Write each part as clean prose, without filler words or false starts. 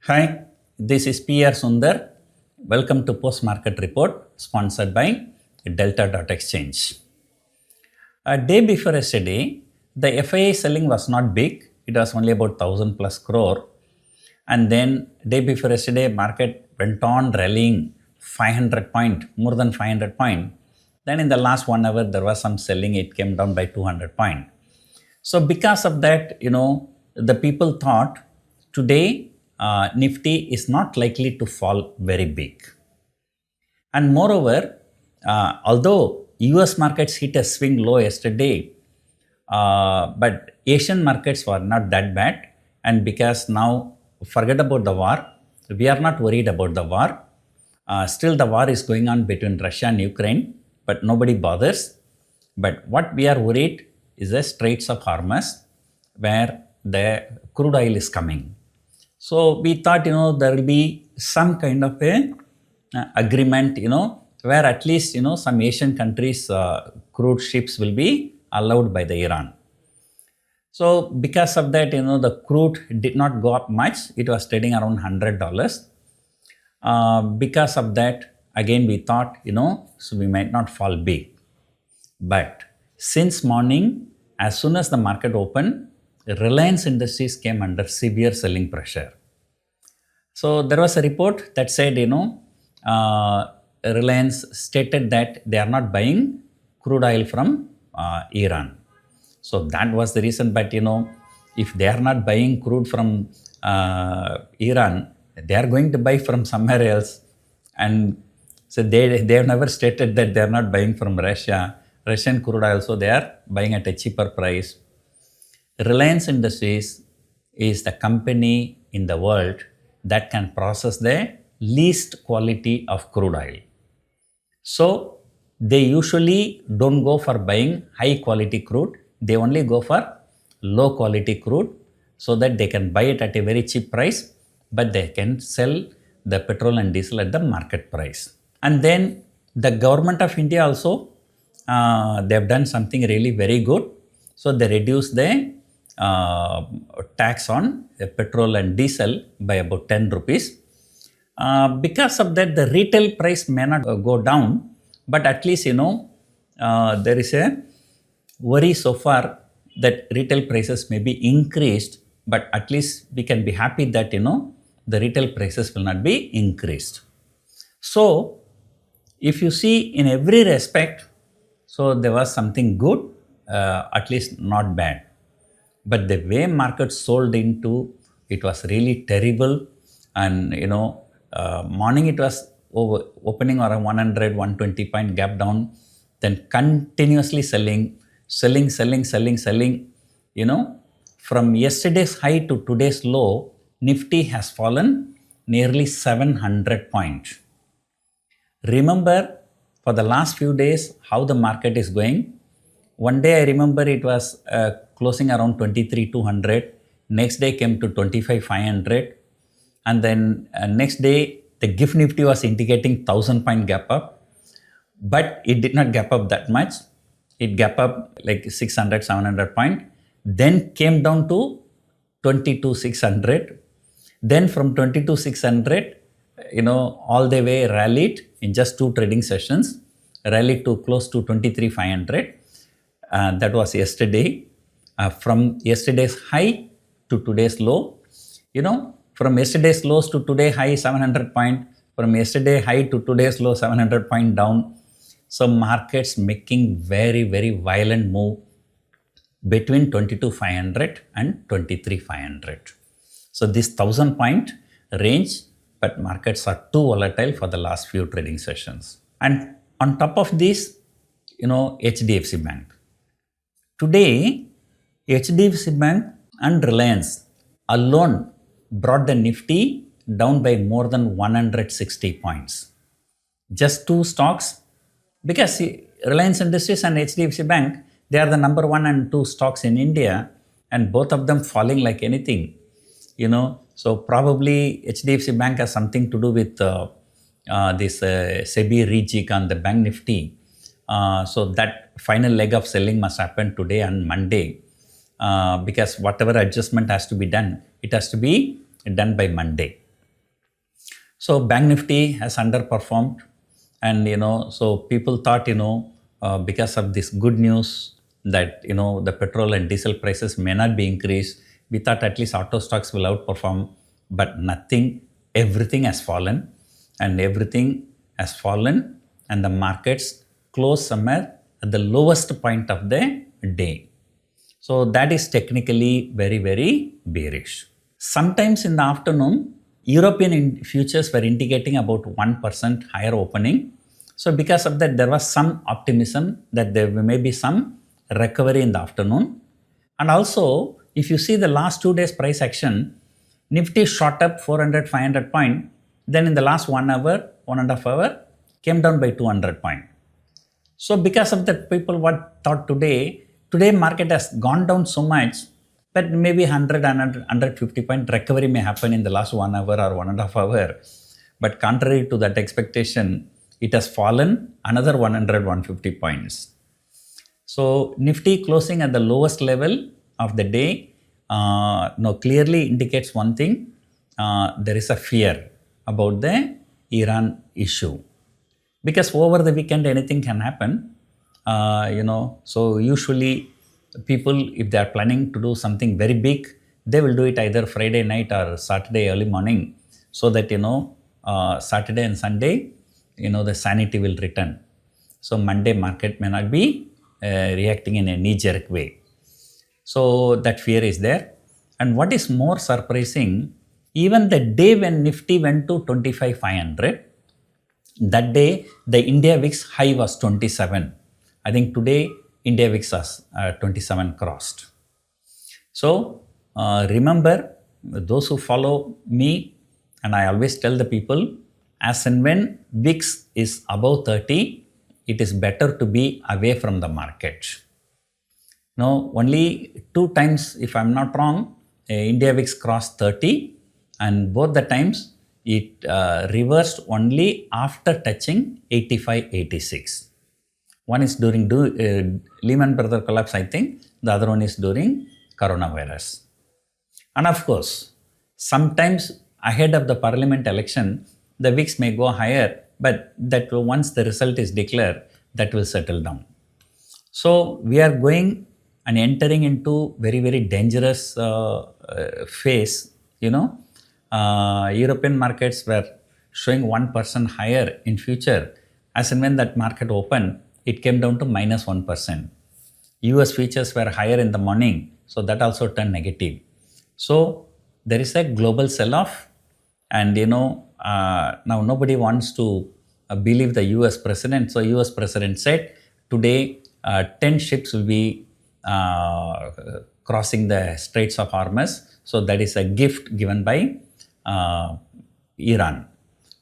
Hi, this is PR Sundar. Welcome to Post Market Report sponsored by Delta.Exchange. A day before yesterday, the FII selling was not big. It was only about 1000 plus crore. And then day before yesterday, market went on rallying 500 point, more than 500 point. Then in the last 1 hour, there was some selling. It came down by 200 point. So because of that, the people thought today Nifty is not likely to fall very big. And moreover, although US markets hit a swing low yesterday, but Asian markets were not that bad. And because now, forget about the war, we are not worried about the war. Still the war is going on between Russia and Ukraine, but nobody bothers. But what we are worried is the Straits of Hormuz, where the crude oil is coming. So we thought, there will be some kind of a agreement, where at least, some Asian countries' crude ships will be allowed by the Iran. So because of that, the crude did not go up much. It was trading around $100. Because of that, again, we thought, so we might not fall big. But since morning, as soon as the market opened, Reliance Industries came under severe selling pressure. So there was a report that said, Reliance stated that they are not buying crude oil from Iran. So that was the reason. But, if they are not buying crude from Iran, they are going to buy from somewhere else. And so they have never stated that they are not buying from Russia. Russian crude oil, so they are buying at a cheaper price. Reliance Industries is the company in the world that can process the least quality of crude oil. So they usually don't go for buying high quality crude. They only go for low quality crude so that they can buy it at a very cheap price, but they can sell the petrol and diesel at the market price. And then the government of India also, they have done something really very good. So they reduced the tax on petrol and diesel by about 10 rupees. Because of that, the retail price may not go down, but at least, there is a worry so far that retail prices may be increased, but at least we can be happy that, the retail prices will not be increased. So if you see in every respect, so there was something good, at least not bad. But the way market sold into, it was really terrible. And, morning it was opening around 100, 120 point gap down, then continuously selling. From yesterday's high to today's low, Nifty has fallen nearly 700 points. Remember, for the last few days, how the market is going. One day I remember it was closing around 23,200. Next day came to 25,500. And then next day, the GIFT Nifty was indicating 1000 point gap up. But it did not gap up that much. It gap up like 600, 700 point. Then came down to 22,600. Then from 22,600, all the way rallied in just 2 trading sessions, rallied to close to 23,500. That was yesterday. From yesterday's high to today's low, from yesterday's lows to today high 700 point, from yesterday high to today's low 700 point down. So markets making very, very violent move between 22,500 and 23,500. So this 1000 point range, but markets are too volatile for the last few trading sessions. And on top of this, HDFC Bank. Today, HDFC Bank and Reliance alone brought the Nifty down by more than 160 points. Just 2 stocks, because Reliance Industries and HDFC Bank, they are the number 1 and 2 stocks in India, and both of them falling like anything. So probably HDFC Bank has something to do with this SEBI rejig on the Bank Nifty. So that final leg of selling must happen today and Monday, because whatever adjustment has to be done, it has to be done by Monday. So Bank Nifty has underperformed, and so people thought because of this good news that the petrol and diesel prices may not be increased, we thought at least auto stocks will outperform, but nothing. Everything has fallen, and the markets closed somewhere at the lowest point of the day. So that is technically very, very bearish. Sometimes in the afternoon, European futures were indicating about 1% higher opening. So because of that, there was some optimism that there may be some recovery in the afternoon. And also, if you see the last 2 days price action, Nifty shot up 400, 500 point. Then in the last 1 hour, 1.5 hour, came down by 200 point. So because of that, people thought today market has gone down so much, but maybe 100, 150 point recovery may happen in the last 1 hour or 1.5 hour. But contrary to that expectation, it has fallen another 100, 150 points. So Nifty closing at the lowest level of the day clearly indicates one thing. There is a fear about the Iran issue. Because over the weekend anything can happen, so usually people, if they are planning to do something very big, they will do it either Friday night or Saturday early morning, so that Saturday and Sunday, the sanity will return. So Monday market may not be reacting in a knee-jerk way. So that fear is there. And what is more surprising, even the day when Nifty went to 25,500, that day the India VIX high was 27. I think today India VIX was 27 crossed. So remember, those who follow me, and I always tell the people, as and when VIX is above 30, it is better to be away from the market. Now, only 2 times, if I'm not wrong, India VIX crossed 30, and both the times it reversed only after touching 85, 86. One is during Lehman Brothers collapse, I think. The other one is during coronavirus. And of course, sometimes ahead of the parliament election, the VIX may go higher, but that once the result is declared, that will settle down. So we are going and entering into very, very dangerous phase. European markets were showing 1% higher in future. As and when that market opened, it came down to minus 1%. US futures were higher in the morning, so that also turned negative. So there is a global sell-off, and now nobody wants to believe the US president. So US president said today 10 ships will be crossing the Straits of Hormuz. So that is a gift given by Iran.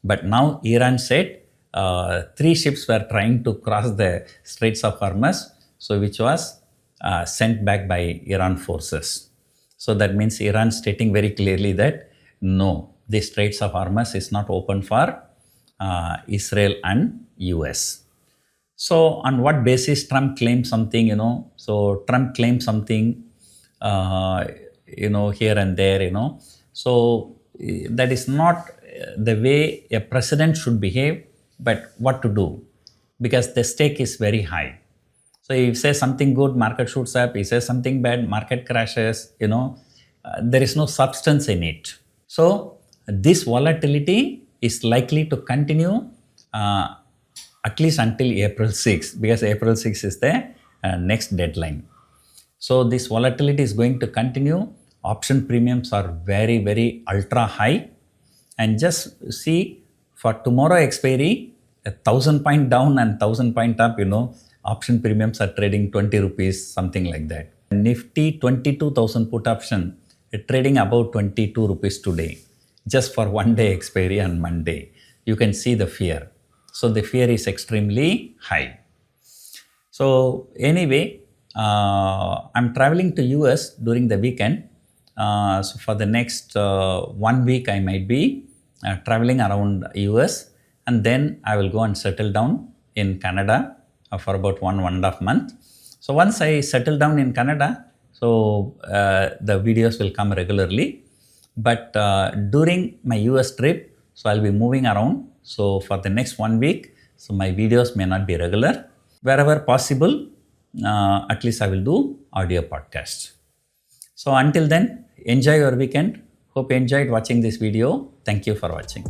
But now Iran said 3 ships were trying to cross the Straits of Hormuz, so which was sent back by Iran forces. So that means Iran stating very clearly that no, the Straits of Hormuz is not open for Israel and US. So on what basis Trump claimed something, So Trump claimed something, here and there, So that is not the way a president should behave, but what to do? Because the stake is very high. So if he says something good, market shoots up. He says something bad, market crashes, there is no substance in it. So this volatility is likely to continue at least until April 6, because April 6 is the next deadline. So this volatility is going to continue. Option premiums are very, very ultra high. And just see, for tomorrow expiry, 1,000 point down and 1,000 point up, option premiums are trading 20 rupees, something like that. Nifty 22,000 put option, trading about 22 rupees today, just for 1 day expiry on Monday. You can see the fear. So the fear is extremely high. So anyway, I'm traveling to US during the weekend. So for the next 1 week, I might be traveling around US, and then I will go and settle down in Canada for about 1.5 months. So once I settle down in Canada, so the videos will come regularly. But during my US trip, So I'll be moving around. So for the next 1 week, so my videos may not be regular. Wherever possible, at least I will do audio podcast. So until then, enjoy your weekend. Hope you enjoyed watching this video. Thank you for watching.